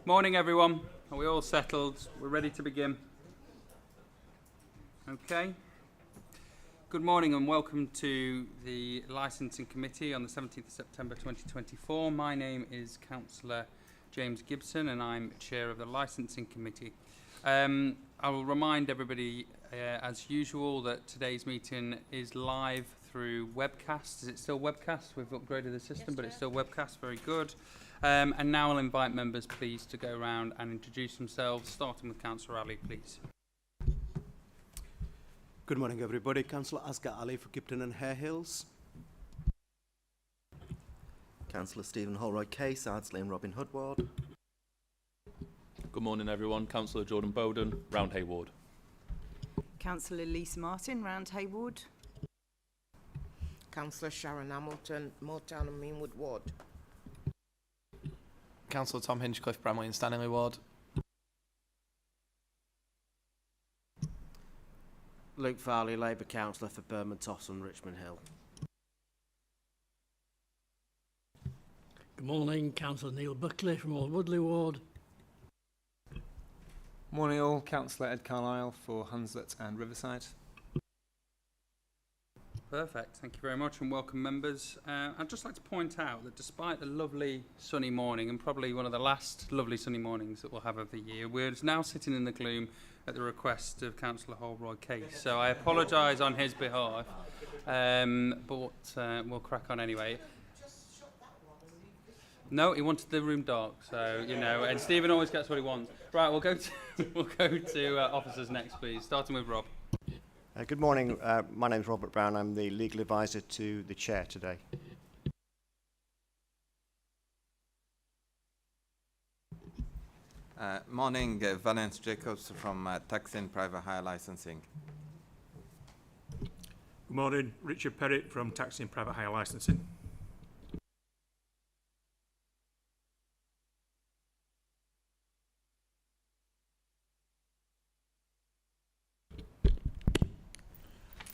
Morning everyone, are we all settled? We're ready to begin. Okay. Good morning and welcome to the Licensing Committee on the 17th of September 2024. My name is Councillor James Gibson and I'm Chair of the Licensing Committee. I will remind everybody as usual that today's meeting is live through webcast. Is it still webcast? We've upgraded the system, yes, but it's still webcast. Very good. And now I'll invite members, please, to go around and introduce themselves, starting with Councillor Ali, please. Good morning, everybody. Councillor Asghar Ali for Gipton and Hare Hills. Councillor Stephen Holroyd-Case, Ardsley and Robin Hood Ward. Good morning, everyone. Councillor Jordan Bowden, Round Hay Ward. Councillor Lisa Martin, Round Hay Ward. Councillor Sharon Hamilton, Moortown and Meanwood Ward. Councillor Tom Hinchcliffe, Bramley and Stanley Ward. Luke Farley, Labour Councillor for Burman Toss and Richmond Hill. Good morning, Councillor Neil Buckley from Old Woodley Ward. Morning all, Councillor Ed Carlisle for Hunslet and Riverside. Perfect, thank you very much and welcome members. I'd just like to point out that despite the lovely sunny morning and probably one of the last lovely sunny mornings that we'll have of the year, we're now sitting in the gloom at the request of Councillor Holroyd-Case. So I apologise on his behalf, but we'll crack on anyway. No, he wanted the room dark, so you know, and Stephen always gets what he wants. Right, we'll go to officers next, please, starting with Rob. Good morning. My name is Robert Brown. I'm the legal advisor to the chair today. Morning, Valence Jacobs from Taxin Private Hire Licensing. Good morning, Richard Perrott from Taxin Private Hire Licensing.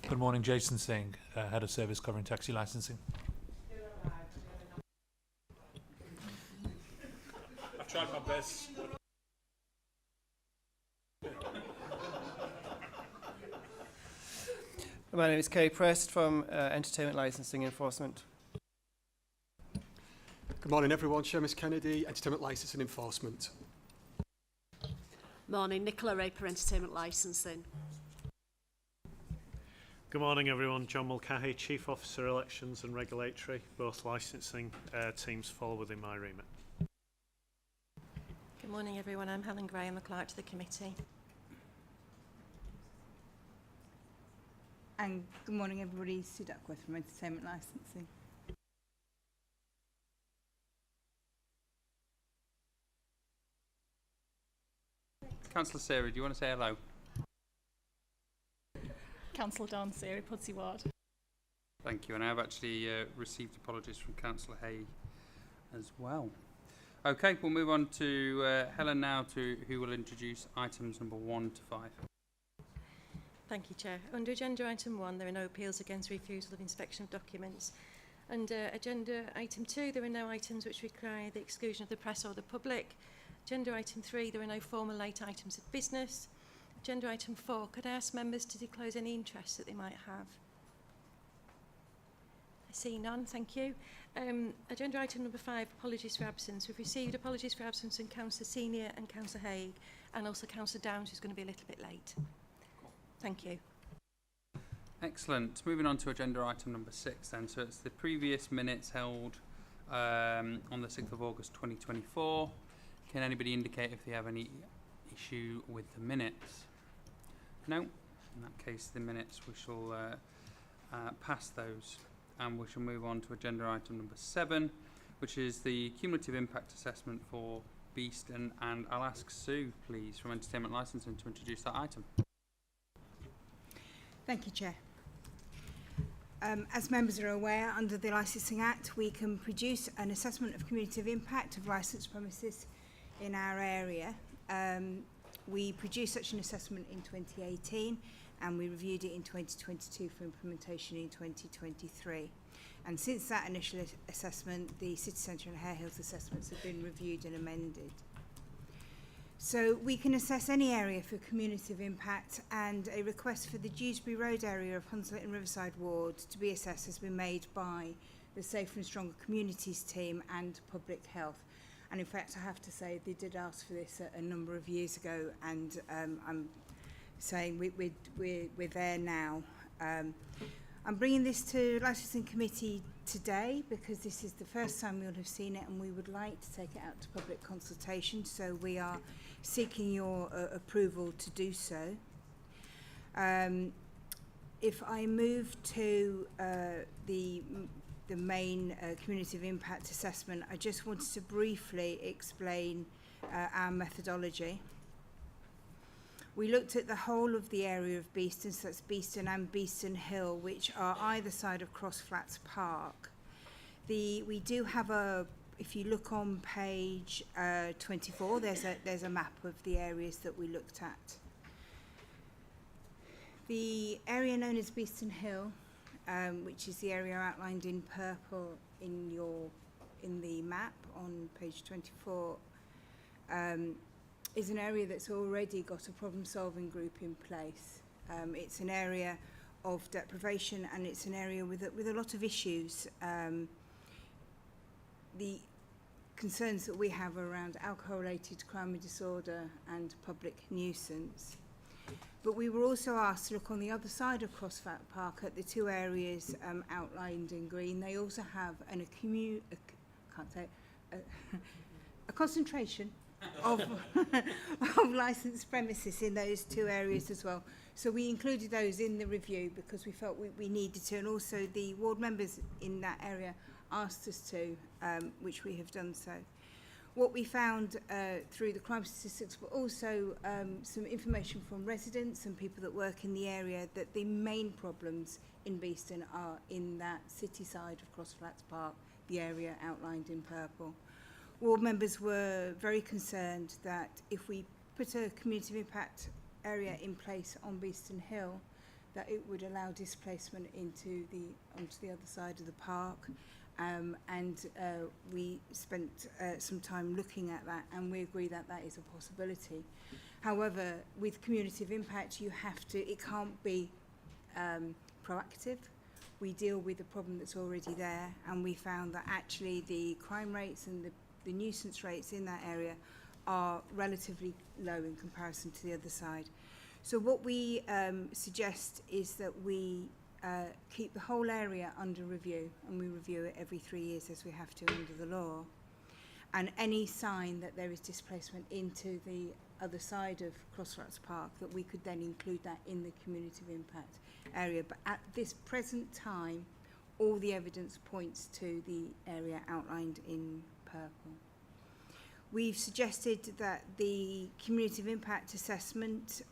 Good morning, Jason Singh, Head of Service covering taxi licensing. I've tried my best. My name is Kay Prest from Entertainment Licensing Enforcement. Good morning, everyone. Seamus Kennedy, Entertainment Licensing Enforcement. Morning, Nicola Raper, Entertainment Licensing. Good morning, everyone. John Mulcahy, Chief Officer Elections and Regulatory. Both licensing teams fall within my remit. Good morning, everyone. I'm Helen Gray. I'm a clerk to the committee. And good morning, everybody. Sue Duckworth from Entertainment Licensing. Councillor Sarah, do you want to say hello? Councillor Dawn Seary, Pudsey Ward. Thank you, and I've actually received apologies from Councillor Hay as well. Okay, we'll move on to Helen now, who will introduce items number 1 to 5. Thank you, Chair. Under Agenda Item 1, there are no appeals against refusal of inspection of documents. Under Agenda Item 2, there are no items which require the exclusion of the press or the public. Agenda Item 3, there are no formal late items of business. Agenda Item 4, could I ask members to disclose any interest that they might have? I see none, thank you. Agenda Item number 5, apologies for absence. We've received apologies for absence from Councillor Senior and Councillor Haigh, and also Councillor Downs, who's going to be a little bit late. Thank you. Excellent. Moving on to Agenda Item number 6 then. So it's the previous minutes held on the 6th of August 2024. Can anybody indicate if they have any issue with the minutes? No? In that case, the minutes, we shall pass those, and we shall move on to Agenda Item number 7, which is the cumulative impact assessment for Beeston, and I'll ask Sue, please, from Entertainment Licensing to introduce that item. Thank you, Chair. As members are aware, under the Licensing Act, we can produce an assessment of cumulative impact of licensed premises in our area. We produced such an assessment in 2018 and we reviewed it in 2022 for implementation in 2023. And since that initial assessment, the City Centre and Hare Hills assessments have been reviewed and amended. So we can assess any area for community of impact, and a request for the Dewsbury Road area of Hunslet and Riverside Ward to be assessed has been made by the Safer and Stronger Communities team and Public Health. And in fact, I have to say, they did ask for this a number of years ago, and I'm saying we're there now. I'm bringing this to Licensing Committee today because this is the first time you'll have seen it, and we would like to take it out to public consultation, so we are seeking your approval to do so. If I move to the main community of impact assessment, I just wanted to briefly explain our methodology. We looked at the whole of the area of Beeston, so that's Beeston and Beeston Hill, which are either side of Cross Flats Park. We do have if you look on page 24, there's a map of the areas that we looked at. The area known as Beeston Hill, which is the area outlined in purple in the map on page 24, is an area that's already got a problem-solving group in place. It's an area of deprivation, and it's an area with a lot of issues. The concerns that we have are around alcohol-related crime and disorder and public nuisance. But we were also asked to look on the other side of Crossflat Park at the two areas outlined in green. They also have a concentration of licensed premises in those two areas as well. So we included those in the review because we felt we needed to, and also the ward members in that area asked us to, which we have done so. What we found through the crime statistics, but also some information from residents and people that work in the area, that the main problems in Beeston are in that city side of Crossflats Park, the area outlined in purple. Ward members were very concerned that if we put a community of impact area in place on Beeston Hill, that it would allow displacement onto the other side of the park. We spent some time looking at that, and we agree that that is a possibility. However, with community of impact, it can't be proactive. We deal with the problem that's already there, and we found that actually the crime rates and the nuisance rates in that area are relatively low in comparison to the other side. So what we suggest is that we keep the whole area under review, and we review it every 3 years as we have to under the law. And any sign that there is displacement into the other side of Crossflats Park, that we could then include that in the community of impact area. But at this present time, all the evidence points to the area outlined in purple. We've suggested that the community of impact assessment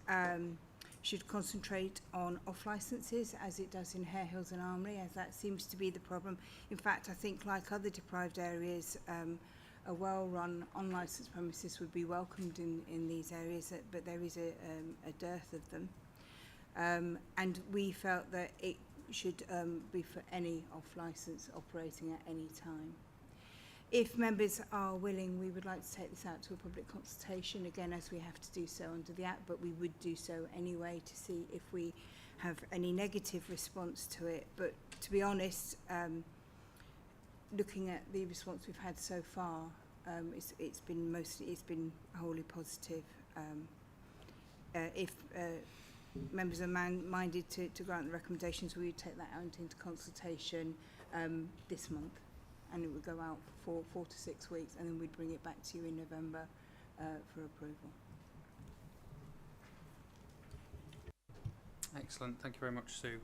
should concentrate on off licences, as it does in Hare Hills and Armley, as that seems to be the problem. In fact, I think like other deprived areas, a well-run on-licensed premises would be welcomed in these areas, but there is a dearth of them. And we felt that it should be for any off-licence operating at any time. If members are willing, we would like to take this out to a public consultation, again, as we have to do so under the Act, but we would do so anyway to see if we have any negative response to it. But to be honest, looking at the response we've had so far, it's been wholly positive. If members are minded to grant the recommendations, we would take that out into consultation this month. And it would go out for 4 to 6 weeks, and then we'd bring it back to you in November for approval. Excellent, thank you very much, Sue.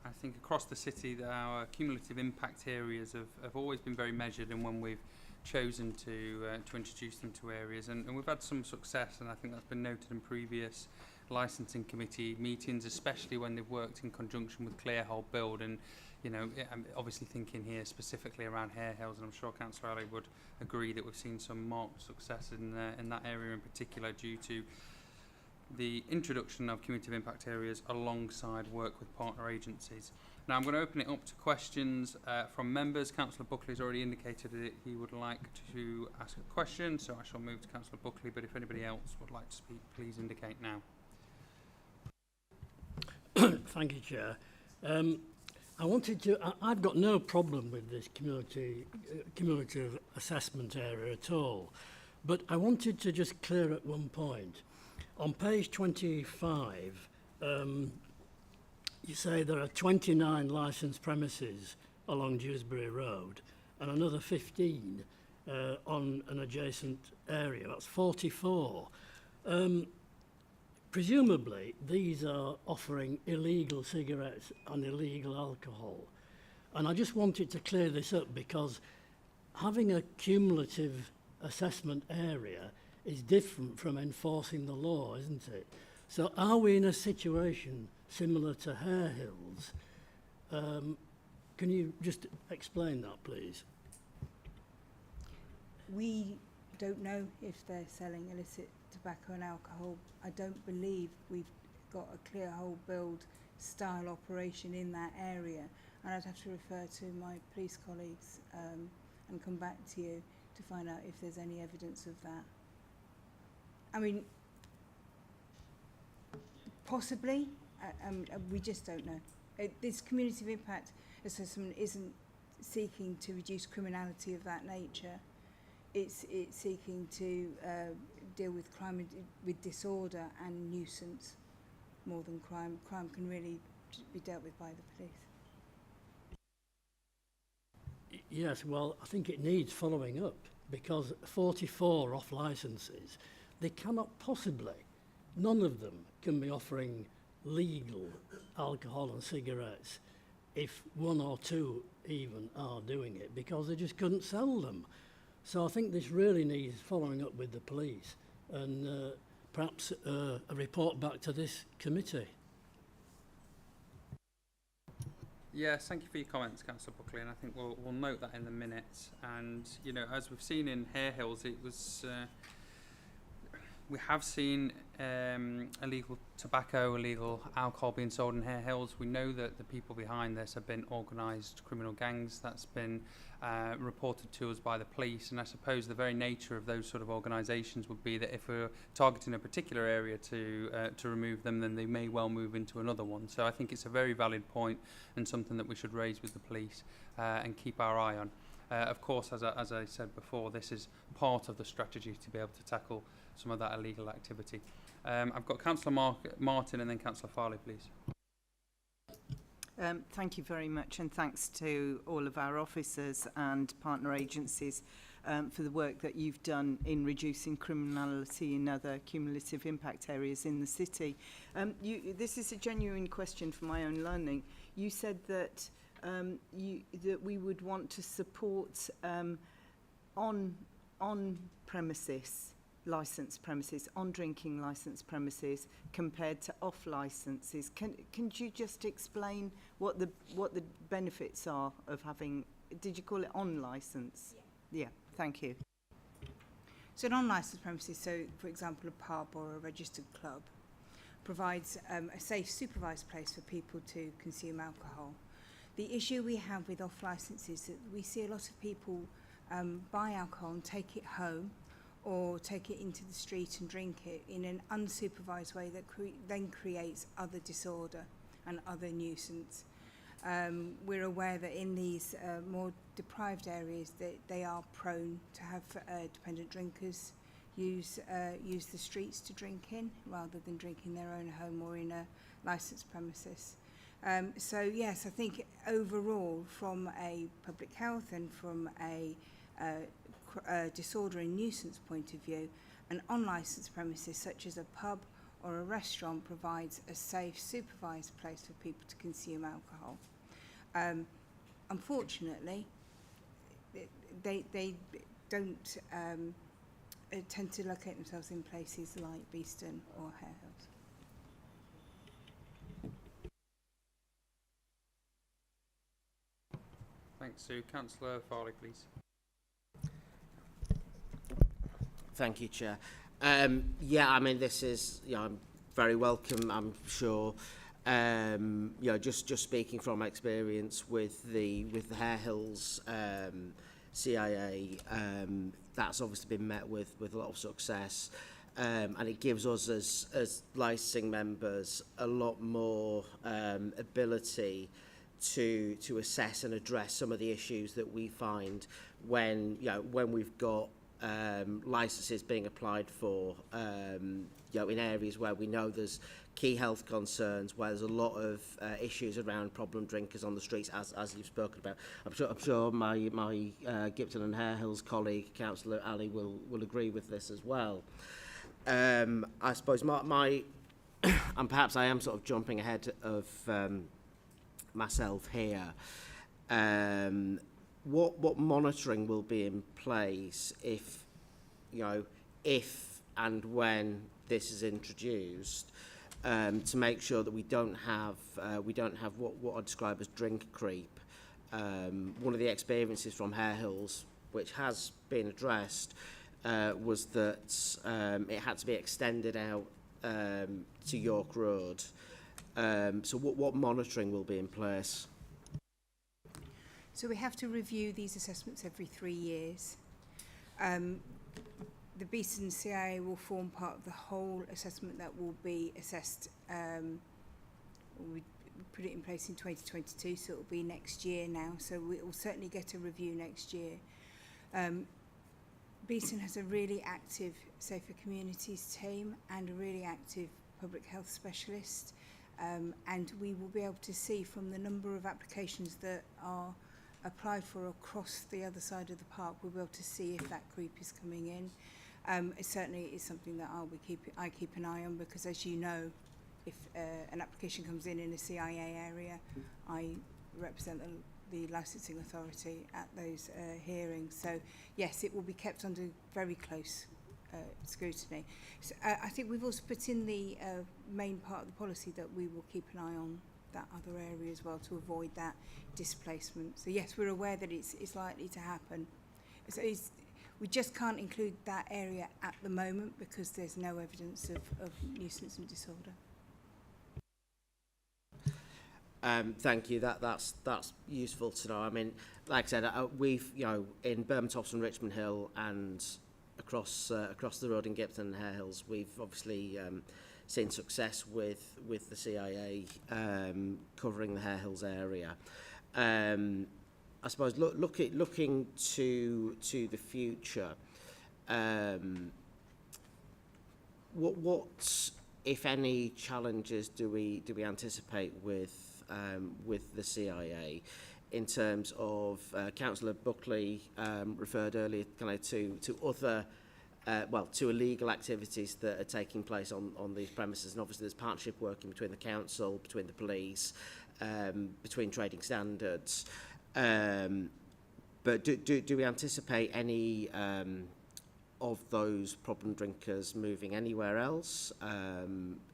I think across the city that our cumulative impact areas have always been very measured, and when we've chosen to introduce them to areas, and we've had some success, and I think that's been noted in previous licensing committee meetings, especially when they've worked in conjunction with Clear Hold Build. And you know, I'm obviously thinking here specifically around Hare Hills, and I'm sure Councillor Ali would agree that we've seen some marked success in that area in particular, due to the introduction of community of impact areas alongside work with partner agencies. Now I'm going to open it up to questions from members. Councillor Buckley has already indicated that he would like to ask a question, so I shall move to Councillor Buckley, but if anybody else would like to speak, please indicate now. Thank you, Chair. I've got no problem with this cumulative assessment area at all, but I wanted to just clear at one point. On page 25, you say there are 29 licensed premises along Dewsbury Road and another 15 on an adjacent area. That's 44. Presumably, these are offering illegal cigarettes and illegal alcohol. And I just wanted to clear this up because having a cumulative assessment area is different from enforcing the law, isn't it? So are we in a situation similar to Hare Hills? Can you just explain that, please? We don't know if they're selling illicit tobacco and alcohol. I don't believe we've got a clear whole build style operation in that area, and I'd have to refer to my police colleagues and come back to you to find out if there's any evidence of that. I mean, possibly, we just don't know. This community of impact assessment isn't seeking to reduce criminality of that nature. It's seeking to deal with crime, with disorder and nuisance more than crime. Crime can really be dealt with by the police. Yes, well, I think it needs following up because 44 off licences, they cannot possibly, none of them can be offering legal alcohol and cigarettes if one or two even are doing it because they just couldn't sell them. So I think this really needs following up with the police and perhaps a report back to this committee. Yes, thank you for your comments, Councillor Buckley, and I think we'll note that in the minutes. And, you know, as we've seen in Hare Hills, it was... we have seen illegal tobacco, illegal alcohol being sold in Hare Hills. We know that the people behind this have been organised criminal gangs. That's been reported to us by the police. And I suppose the very nature of those sort of organisations would be that if we're targeting a particular area to remove them, then they may well move into another one. So I think it's a very valid point and something that we should raise with the police and keep our eye on. Of course, as I said before, this is part of the strategy to be able to tackle some of that illegal activity. I've got Councillor Martin and then Councillor Farley, please. Thank you very much, and thanks to all of our officers and partner agencies for the work that you've done in reducing criminality in other cumulative impact areas in the city. This is a genuine question for my own learning. You said that that we would want to support on premises licensed premises, on drinking licensed premises compared to off licenses. Can you just explain what the benefits are of having, did you call it on license? Yeah, thank you. So an on-licensed premises, so for example a pub or a registered club, provides a safe supervised place for people to consume alcohol. The issue we have with off-licence is that we see a lot of people buy alcohol and take it home or take it into the street and drink it in an unsupervised way that then creates other disorder and other nuisance. We're aware that in these more deprived areas that they are prone to have dependent drinkers use the streets to drink in rather than drink in their own home or in a licensed premises. So yes, I think overall from a public health and from a disorder and nuisance point of view, an unlicensed premises such as a pub or a restaurant provides a safe, supervised place for people to consume alcohol. Unfortunately, they don't tend to locate themselves in places like Beeston or Hare Hills. Thanks, Sue. Councillor Farley, please. Thank you, Chair. Yeah, I mean, this is, I'm very welcome, I'm sure. You know, just speaking from experience with the Hare Hills CIA, that's obviously been met with a lot of success, and it gives us as licensing members a lot more ability to assess and address some of the issues that we find when we've got licenses being applied for, in areas where we know there's key health concerns, where there's a lot of issues around problem drinkers on the streets, as you've spoken about. I'm sure my Gipton and Hare Hills colleague, Councillor Ali, will agree with this as well. I suppose my and perhaps I am sort of jumping ahead of myself here. What monitoring will be in place if and when this is introduced, to make sure that we don't have what I describe as drink creep. One of the experiences from Hare Hills, which has been addressed, was that it had to be extended out to York Road. So what monitoring will be in place? So we have to review these assessments every 3 years. The Beeston CIA will form part of the whole assessment that will be assessed. We put it in place in 2022, so it will be next year now. So we will certainly get a review next year. Beeston has a really active Safer Communities team and a really active public health specialist. And we will be able to see from the number of applications that are applied for across the other side of the park, we'll be able to see if that creep is coming in. It certainly is something that I keep an eye on, because as you know, if an application comes in a CIA area, I represent the licensing authority at those hearings. So yes, it will be kept under very close scrutiny. So, I think we've also put in the main part of the policy that we will keep an eye on that other area as well to avoid that displacement. So yes, we're aware that it's likely to happen. So we just can't include that area at the moment because there's no evidence of nuisance and disorder. Thank you. That's useful to know. I mean, like I said, we've in Bermondsey and Richmond Hill and across the road in Gipton and Hare Hills, we've obviously seen success with the CIA covering the Hare Hills area. I suppose looking to the future, what if any challenges do we anticipate with the CIA in terms of Councillor Buckley referred earlier to other to illegal activities that are taking place on these premises, and obviously there's partnership working between the council, between the police, between trading standards. But do we anticipate any of those problem drinkers moving anywhere else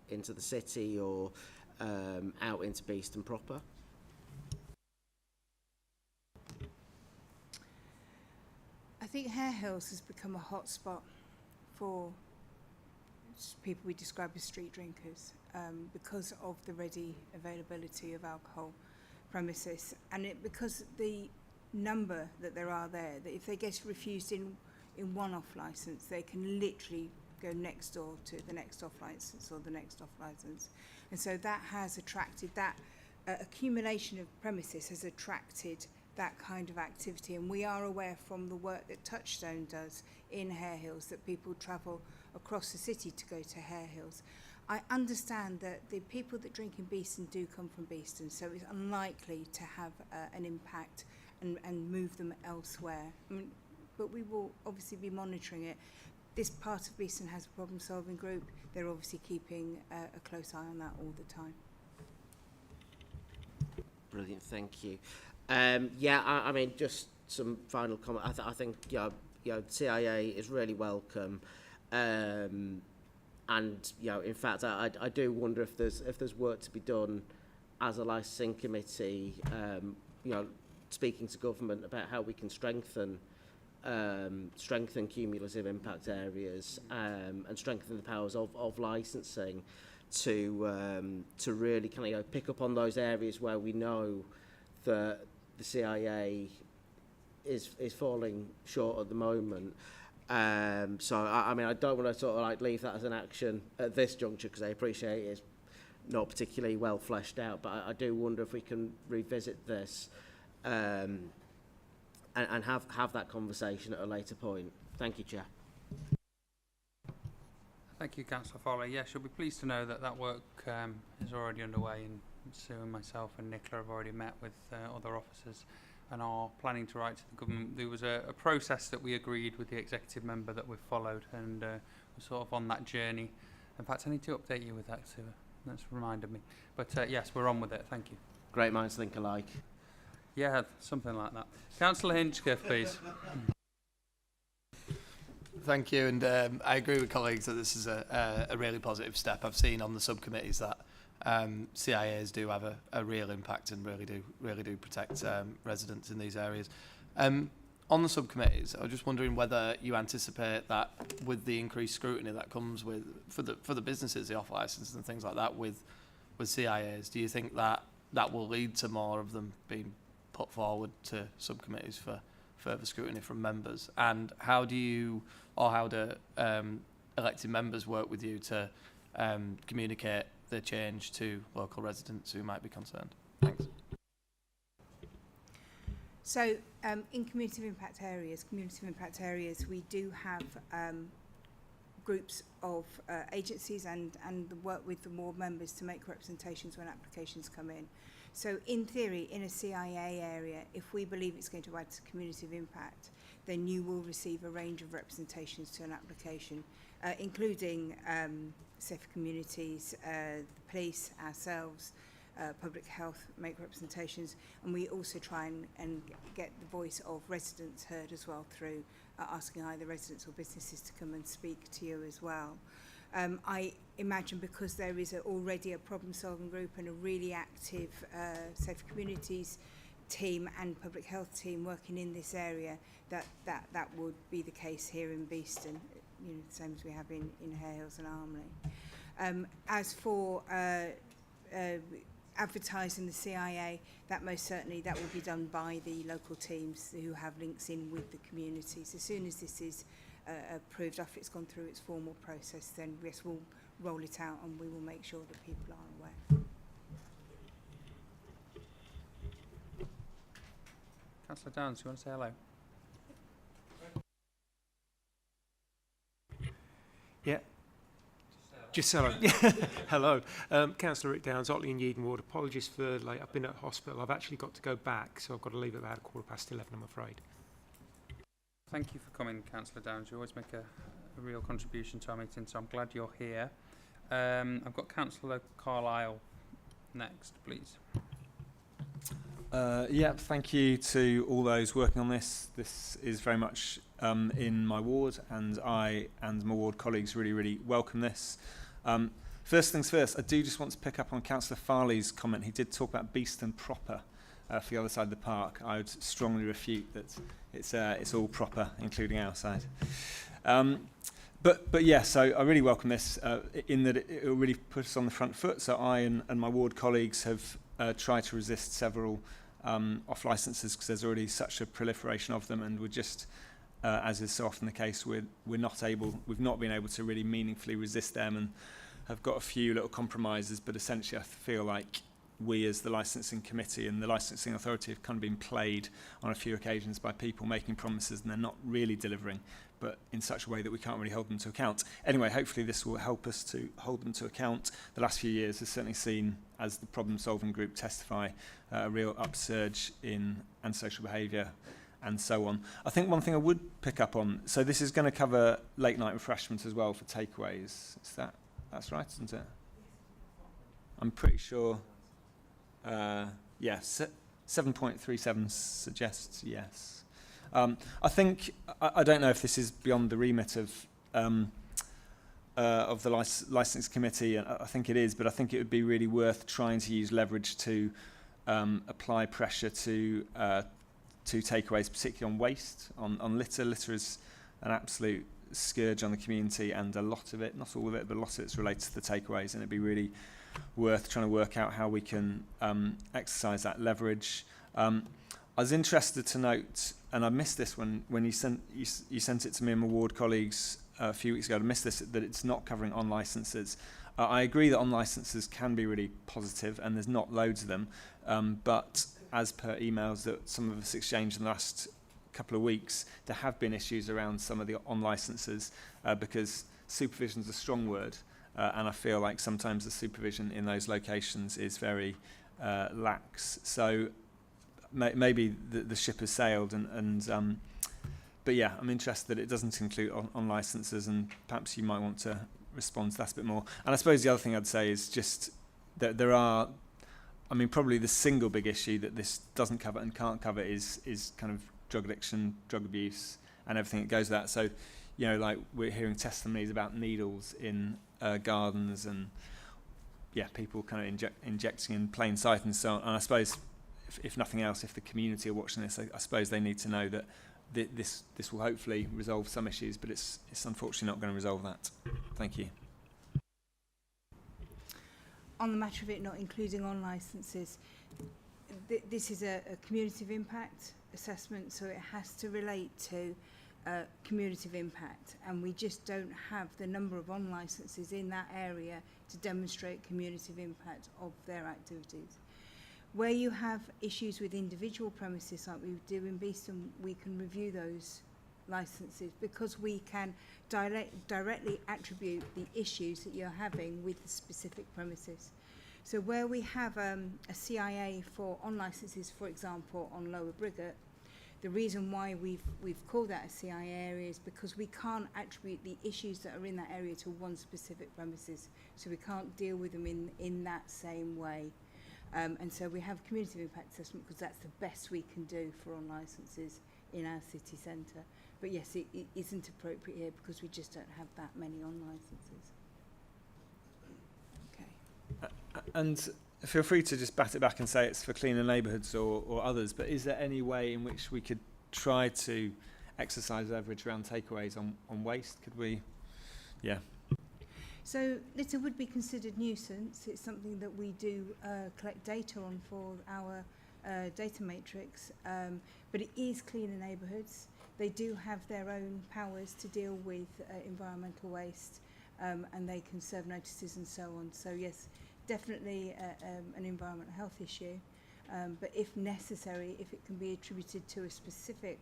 into the city or out into Beeston proper? I think Hare Hills has become a hotspot for people we describe as street drinkers because of the ready availability of alcohol premises, and because the number that there are there, that if they get refused in one-off licence, they can literally go next door to the next off licence or the next off licence. And so that has attracted, that accumulation of premises has attracted that kind of activity. And we are aware from the work that Touchstone does in Hare Hills that people travel across the city to go to Hare Hills. I understand that the people that drink in Beeston do come from Beeston, so it's unlikely to have an impact and move them elsewhere. I mean, but we will obviously be monitoring it. This part of Beeston has a problem-solving group. They're obviously keeping a close eye on that all the time. Brilliant, thank you. I mean, just some final comment. I think CIA is really welcome, and in fact, I do wonder if there's work to be done as a licensing committee. Speaking to government about how we can strengthen cumulative impact areas and strengthen the powers of licensing to really kind of pick up on those areas where we know that the CIA is falling short at the moment. So I mean, I don't want to sort of like leave that as an action at this juncture, because I appreciate it's not particularly well fleshed out, but I do wonder if we can revisit this and have that conversation at a later point. Thank you, Chair. Thank you, Councillor Foley. Yes, you'll be pleased to know that that work is already underway, and Sue and myself and Nicola have already met with other officers and are planning to write to the government. There was a process that we agreed with the executive member that we've followed, and we're sort of on that journey. In fact, I need to update you with that, Sue. That's reminded me. But yes, we're on with it. Thank you. Great minds think alike. Yeah, something like that. Councillor Hinchcliffe, please. Thank you, and I agree with colleagues that this is a really positive step. I've seen on the subcommittees that CIAs do have a real impact and really do protect residents in these areas. On the subcommittees, I was just wondering whether you anticipate that with the increased scrutiny that comes with for the businesses, the off licenses and things like that with CIAs, do you think that will lead to more of them being put forward to subcommittees for further scrutiny from members? And how do elected members work with you to communicate the change to local residents who might be concerned? Thanks. So in community of impact areas, we do have groups of agencies and work with the ward members to make representations when applications come in. So in theory, in a CIA area, if we believe it's going to add to community of impact, then you will receive a range of representations to an application, including safe communities, the police, ourselves, public health make representations, and we also try and get the voice of residents heard as well through asking either residents or businesses to come and speak to you as well. I imagine because there is already a problem-solving group and a really active safe communities team and public health team working in this area, that would be the case here in Beeston, you know, the same as we have in Hare Hills and Armley. As for advertising the CIA, that most certainly that will be done by the local teams who have links in with the communities. As soon as this is approved, after it's gone through its formal process, then yes, we'll roll it out and we will make sure that people are aware. Councillor Downs, you want to say hello? Yeah. Just hello. Hello. Councillor Rick Downs, Otley and Yeadon Ward. Apologies for late. I've been at hospital. I've actually got to go back, so I've got to leave at about 11:15, I'm afraid. Thank you for coming, Councillor Downs. You always make a real contribution to our meeting, so I'm glad you're here. I've got Councillor Carlisle next, please. Yeah, thank you to all those working on this. This is very much in my ward, and I and my ward colleagues really welcome this. First things first, I do just want to pick up on Councillor Farley's comment. He did talk about Beeston proper for the other side of the park. I would strongly refute that it's all proper, including our side. But yeah, so I really welcome this in that it will really put us on the front foot. So I and my ward colleagues have tried to resist several off licences because there's already such a proliferation of them, and we're just, as is so often the case, we've not been able to really meaningfully resist them, and have got a few little compromises. But essentially, I feel like we as the licensing committee and the licensing authority have kind of been played on a few occasions by people making promises and they're not really delivering, but in such a way that we can't really hold them to account. Anyway, hopefully this will help us to hold them to account. The last few years has certainly seen, as the problem-solving group testify, a real upsurge in antisocial behaviour and so on. I think one thing I would pick up on, so this is going to cover late night refreshments as well for takeaways. That's right, isn't it? I'm pretty sure. Yes, 7.37 suggests yes. I think I don't know if this is beyond the remit of the licence committee. I think it is, but I think it would be really worth trying to use leverage to apply pressure to takeaways, particularly on waste, on litter. Litter is an absolute scourge on the community, and a lot of it, not all of it, but a lot of it's related to the takeaways, and it'd be really worth trying to work out how we can exercise that leverage. I was interested to note, and I missed this when you sent it to me and my ward colleagues a few weeks ago. I missed this, that it's not covering on licences. I agree that on licences can be really positive, and there's not loads of them, but as per emails that some of us exchanged in the last couple of weeks, there have been issues around some of the on licences because supervision is a strong word, and I feel like sometimes the supervision in those locations is very lax. So maybe the ship has sailed, but yeah, I'm interested that it doesn't include on licences, and perhaps you might want to respond to that a bit more. And I suppose the other thing I'd say is just that there are, I mean, probably the single big issue that this doesn't cover and can't cover is kind of drug addiction, drug abuse, and everything that goes with that. So, you know, like we're hearing testimonies about needles in gardens, and yeah, people kind of injecting in plain sight and so on. And I suppose, if nothing else, if the community are watching this, I suppose they need to know that this will hopefully resolve some issues, but it's unfortunately not going to resolve that. Thank you. On the matter of it not including on licences, this is a community of impact assessment, so it has to relate to community of impact, and we just don't have the number of on licences in that area to demonstrate community of impact of their activities. Where you have issues with individual premises like we do in Beeston, we can review those licences because we can directly attribute the issues that you're having with the specific premises. So where we have a CIA for on licences, for example, on Lower Briggate, the reason why we've called that a CIA area is because we can't attribute the issues that are in that area to one specific premises, so we can't deal with them in that same way. And so we have community impact assessment because that's the best we can do for on licences in our city centre. But yes, it isn't appropriate here because we just don't have that many on licences. Okay. And feel free to just bat it back and say it's for cleaner neighbourhoods or others, but is there any way in which we could try to exercise leverage around takeaways on waste? Could we? Yeah. So litter would be considered nuisance. It's something that we do collect data on for our data matrix, but it is cleaner neighbourhoods. They do have their own powers to deal with environmental waste, and they can serve notices and so on. So yes, definitely an environmental health issue, but if necessary, if it can be attributed to a specific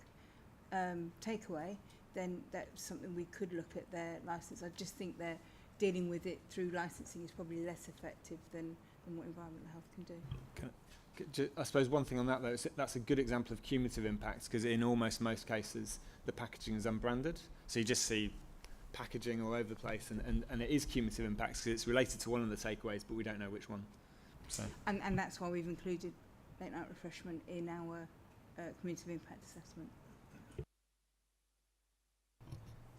takeaway, then that's something we could look at their licence. I just think they're dealing with it through licensing is probably less effective than what environmental health can do. I suppose one thing on that, though, is that's a good example of cumulative impacts, because in almost most cases the packaging is unbranded, so you just see packaging all over the place, and it is cumulative impacts because it's related to one of the takeaways, but we don't know which one. So. And that's why we've included late night refreshment in our community of impact assessment.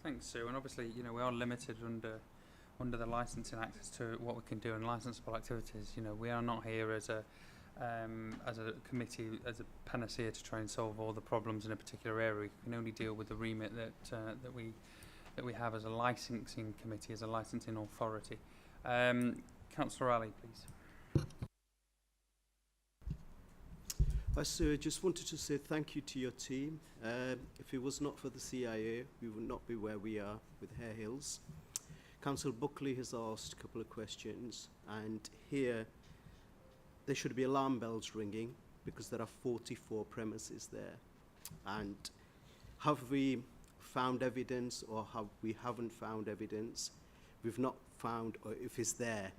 Thanks, Sue. And obviously, you know, we are limited under the licensing act as to what we can do in licensable activities. You know, we are not here as a committee, as a panacea to try and solve all the problems in a particular area. We can only deal with the remit that we have as a licensing committee, as a licensing authority. Councillor Ali, please. I just wanted to say thank you to your team. If it was not for the CIA, we would not be where we are with Hare Hills. Councillor Buckley has asked a couple of questions, and here there should be alarm bells ringing because there are 44 premises there. And have we found evidence, or we haven't found evidence? We've not found, or if it's there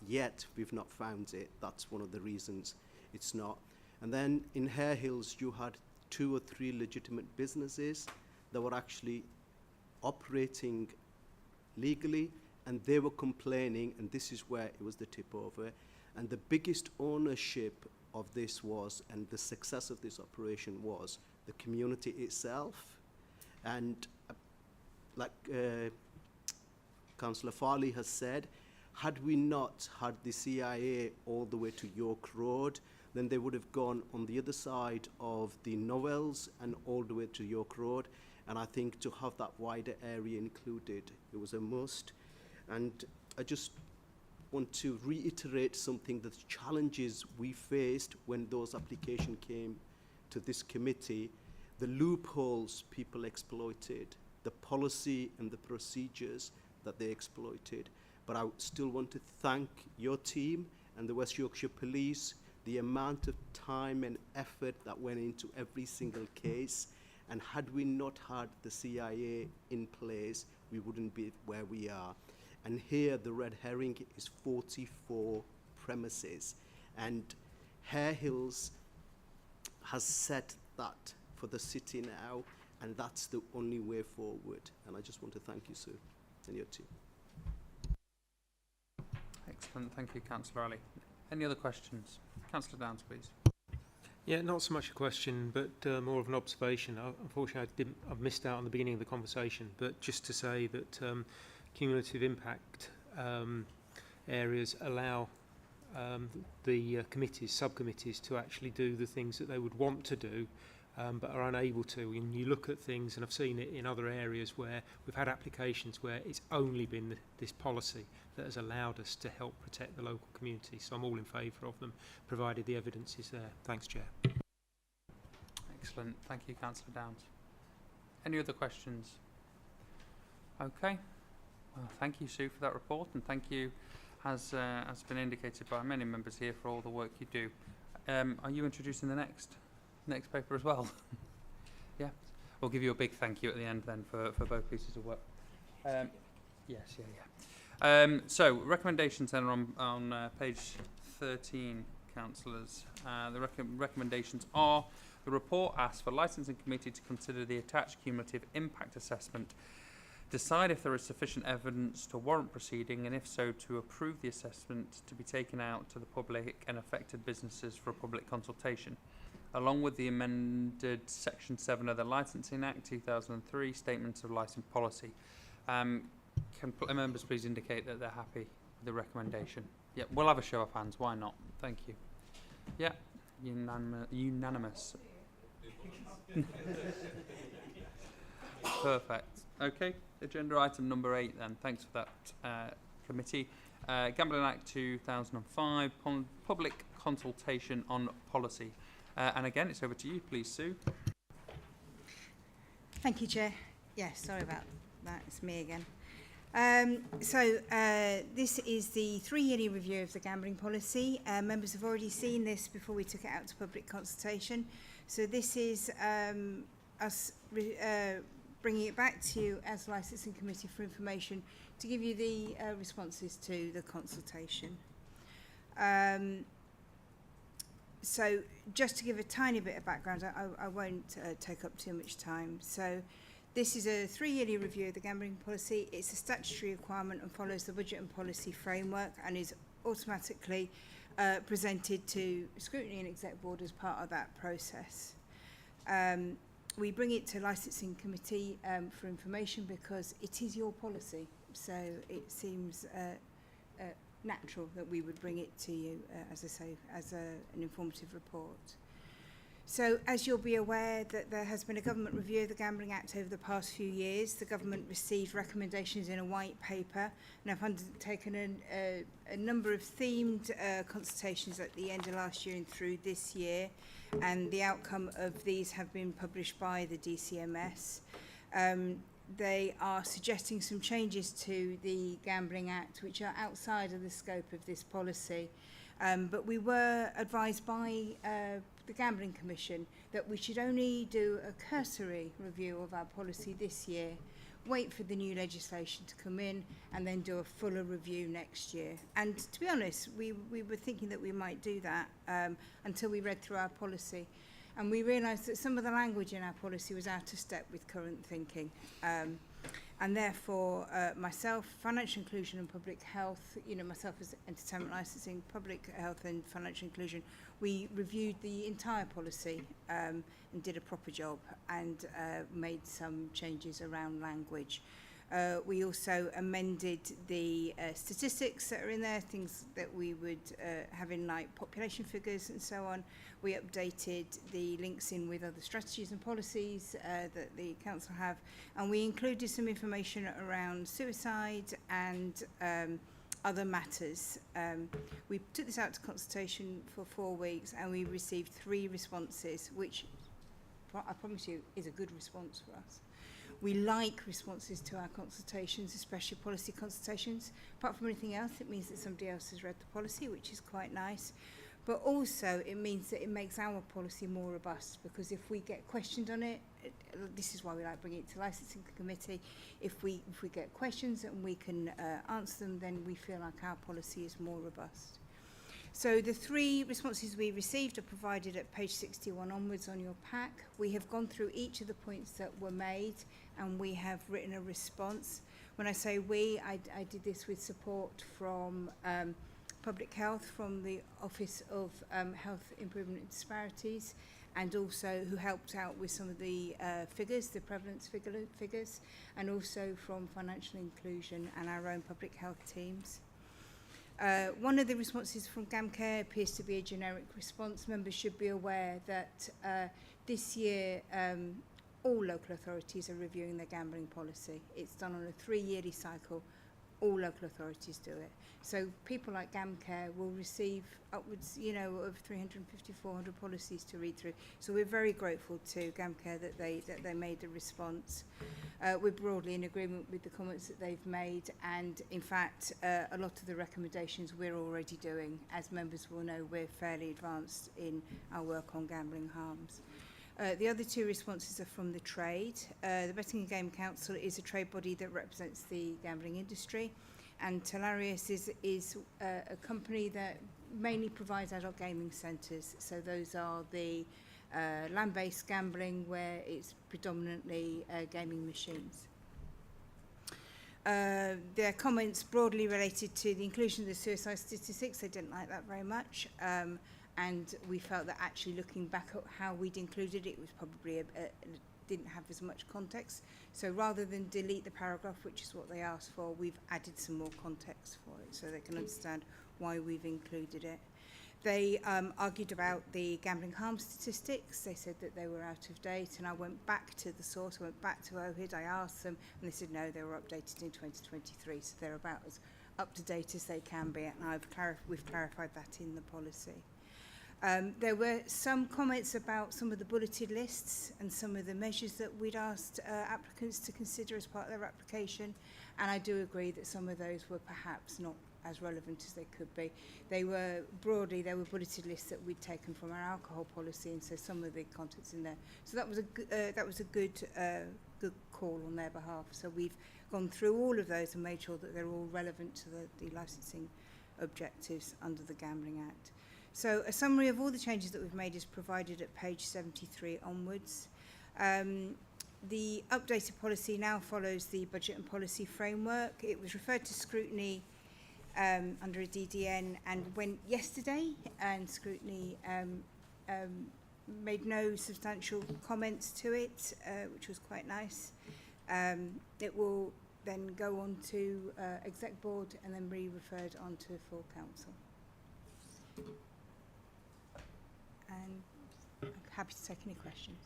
yet, we've not found it. That's one of the reasons it's not. And then in Hare Hills, you had 2 or 3 legitimate businesses that were actually operating legally, and they were complaining, and this is where it was the tip over. And the biggest ownership of this was, and the success of this operation was, the community itself. And like Councillor Farley has said, had we not had the CIA all the way to York Road, then they would have gone on the other side of the Novels and all the way to York Road. And I think to have that wider area included, it was a must. And I just want to reiterate something, the challenges we faced when those applications came to this committee, the loopholes people exploited, the policy and the procedures that they exploited. But I still want to thank your team and the West Yorkshire Police, the amount of time and effort that went into every single case. And had we not had the CIA in place, we wouldn't be where we are. And here the red herring is 44 premises. And Hare Hills has set that for the city now, and that's the only way forward. And I just want to thank you, sir, and your team. Excellent, thank you, Councillor Ali. Any other questions? Councillor Downs, please. Yeah, not so much a question, but more of an observation. Unfortunately, I've missed out on the beginning of the conversation, but just to say that cumulative impact areas allow the committees, subcommittees, to actually do the things that they would want to do, but are unable to. And you look at things, and I've seen it in other areas where we've had applications where it's only been this policy that has allowed us to help protect the local community. So I'm all in favour of them, provided the evidence is there. Thanks, Chair. Excellent, thank you, Councillor Downs. Any other questions? Okay. Well, thank you, Sue, for that report, and thank you, as been indicated by many members here, for all the work you do. Are you introducing the next paper as well? Yeah. We'll give you a big thank you at the end then for both pieces of work. Yes, yeah. So recommendations then are on page 13, councillors. The recommendations are: the report asks for licensing committee to consider the attached cumulative impact assessment, decide if there is sufficient evidence to warrant proceeding, and if so, to approve the assessment to be taken out to the public and affected businesses for a public consultation, along with the amended Section 7 of the Licensing Act 2003, Statements of Licence Policy. Can members please indicate that they're happy with the recommendation? Yeah, we'll have a show of hands, why not? Thank you. Yeah, unanimous. Perfect. Okay, agenda item number 8 then. Thanks for that, committee. Gambling Act 2005, public consultation on policy. And again, it's over to you, please, Sue. Thank you, Chair. Yeah, sorry about that. It's me again. This is the 3-yearly review of the gambling policy. Members have already seen this before we took it out to public consultation. So this is us bringing it back to you as Licensing Committee for information to give you the responses to the consultation. So just to give a tiny bit of background, I won't take up too much time. So this is a 3-yearly review of the gambling policy. It's a statutory requirement and follows the budget and policy framework and is automatically presented to scrutiny and exec board as part of that process. We bring it to licensing committee for information because it is your policy. So it seems natural that we would bring it to you, as I say, as an informative report. So, as you'll be aware, that there has been a government review of the Gambling Act over the past few years. The government received recommendations in a white paper, and I've undertaken a number of themed consultations at the end of last year and through this year, and the outcome of these have been published by the DCMS. They are suggesting some changes to the Gambling Act which are outside of the scope of this policy. But we were advised by the Gambling Commission that we should only do a cursory review of our policy this year, wait for the new legislation to come in, and then do a fuller review next year. And to be honest, we were thinking that we might do that until we read through our policy. And we realised that some of the language in our policy was out of step with current thinking. And therefore, myself, financial inclusion and public health, myself as entertainment licensing, public health and financial inclusion, we reviewed the entire policy and did a proper job and made some changes around language. We also amended the statistics that are in there, things that we would have in like population figures and so on. We updated the links in with other strategies and policies that the council have, and we included some information around suicide and other matters. We took this out to consultation for 4 weeks, and we received 3 responses, which I promise you is a good response for us. We like responses to our consultations, especially policy consultations. Apart from anything else, it means that somebody else has read the policy, which is quite nice. But also it means that it makes our policy more robust, because if we get questioned on it, this is why we like bringing it to licensing committee. If we get questions and we can answer them, then we feel like our policy is more robust. So the 3 responses we received are provided at page 61 onwards on your pack. We have gone through each of the points that were made, and we have written a response. When I say we, I did this with support from Public Health, from the Office of Health Improvement and Disparities, and also who helped out with some of the figures, the prevalence figures, and also from Financial Inclusion and our own public health teams. One of the responses from GamCare appears to be a generic response. Members should be aware that this year all local authorities are reviewing their gambling policy. It's done on a 3-yearly cycle. All local authorities do it. So people like GamCare will receive upwards, of 350, 400 policies to read through. So we're very grateful to GamCare that they made the response. We're broadly in agreement with the comments that they've made, and in fact, a lot of the recommendations we're already doing. As members will know, we're fairly advanced in our work on gambling harms. The other 2 responses are from the trade. The Betting and Game Council is a trade body that represents the gambling industry, and Telarius is a company that mainly provides adult gaming centres. So those are the land-based gambling, where it's predominantly gaming machines. Their comments broadly related to the inclusion of the suicide statistics. They didn't like that very much. And we felt that actually looking back at how we'd included it was probably didn't have as much context. So rather than delete the paragraph, which is what they asked for, we've added some more context for it so they can understand why we've included it. They argued about the gambling harm statistics. They said that they were out of date, and I went back to the source, I went back to OHID, I asked them, and they said no, they were updated in 2023, so they're about as up to date as they can be, and we've clarified that in the policy. There were some comments about some of the bulleted lists and some of the measures that we'd asked applicants to consider as part of their application, and I do agree that some of those were perhaps not as relevant as they could be. They were bulleted lists that we'd taken from our alcohol policy, and so some of the contents in there. So that was a good call on their behalf. So we've gone through all of those and made sure that they're all relevant to the licensing objectives under the Gambling Act. So a summary of all the changes that we've made is provided at page 73 onwards. The updated policy now follows the budget and policy framework. It was referred to scrutiny under a DDN and went yesterday, and scrutiny made no substantial comments to it, which was quite nice. It will then go on to exec board and then be referred on to full council. And I'm happy to take any questions.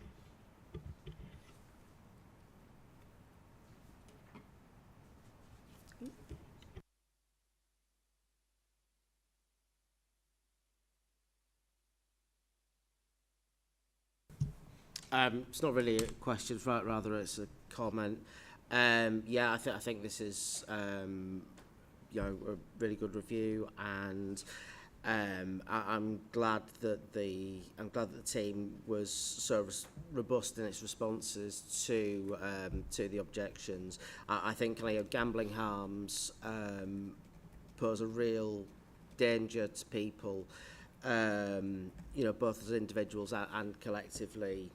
It's not really a question, rather it's a comment. Yeah, I think this is a really good review, and I'm glad that the team was so robust in its responses to the objections. I think gambling harms pose a real danger to people, both as individuals and collectively.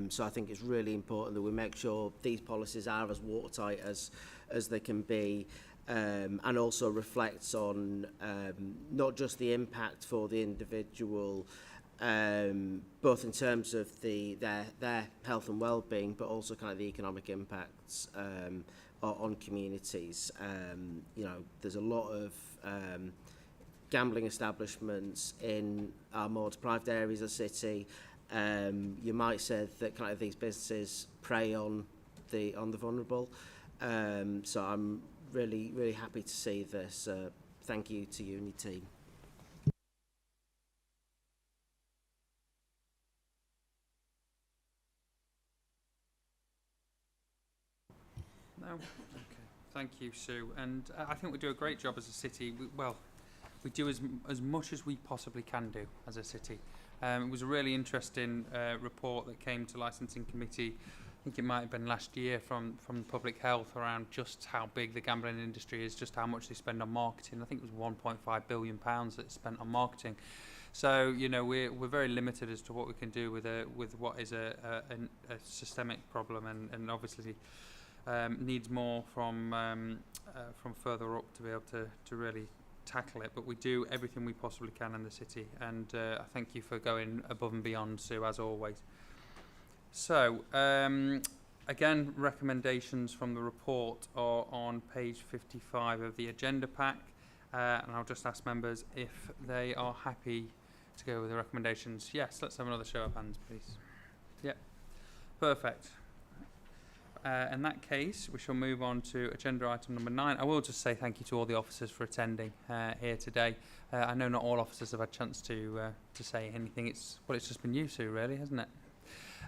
So I think it's really important that we make sure these policies are as watertight as they can be, and also reflects on not just the impact for the individual both in terms of their health and well-being, but also kind of the economic impacts on communities. You know, there's a lot of gambling establishments in our more deprived areas of the city. You might say that kind of these businesses prey on the vulnerable. So I'm really happy to see this. Thank you to you and your team. No? Okay. Thank you, Sue. And I think we do a great job as a city. We do as much as we possibly can do as a city. It was a really interesting report that came to Licensing Committee, I think it might have been last year, from Public Health around just how big the gambling industry is, just how much they spend on marketing. I think it was £1.5 billion that's spent on marketing. So, you know, we're very limited as to what we can do with what is a systemic problem, and obviously needs more from further up to be able to really tackle it. But we do everything we possibly can in the city, and I thank you for going above and beyond, Sue, as always. So, again, recommendations from the report are on page 55 of the agenda pack, and I'll just ask members if they are happy to go with the recommendations. Yes, let's have another show of hands, please. Yeah, perfect. In that case, we shall move on to agenda item number 9. I will just say thank you to all the officers for attending here today. I know not all officers have had a chance to say anything. It's just been you, Sue, really, hasn't it?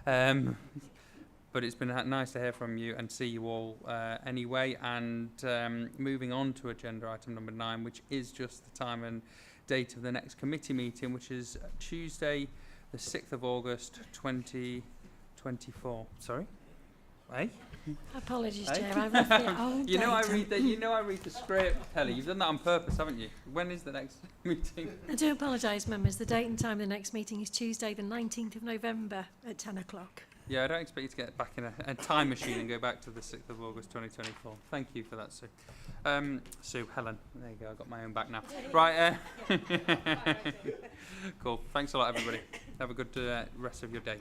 But it's been nice to hear from you and see you all anyway. And moving on to agenda item number 9, which is just the time and date of the next committee meeting, which is Tuesday, the 6th of August, 2024. Sorry? Hey? Apologies, Hey? Chair. I've left it all You know I read the script, Kelly. You've done that on purpose, haven't you? When is the next meeting? I do apologise, members. The date and time of the next meeting is Tuesday, the 19th of November at 10 o'clock. Yeah, I don't expect you to get back in a time machine and go back to the 6th of August 2024. Thank you for that, Sue. Sue, Helen. There you go, I've got my own back now. Right. Cool. Thanks a lot, everybody. Have a good rest of your day.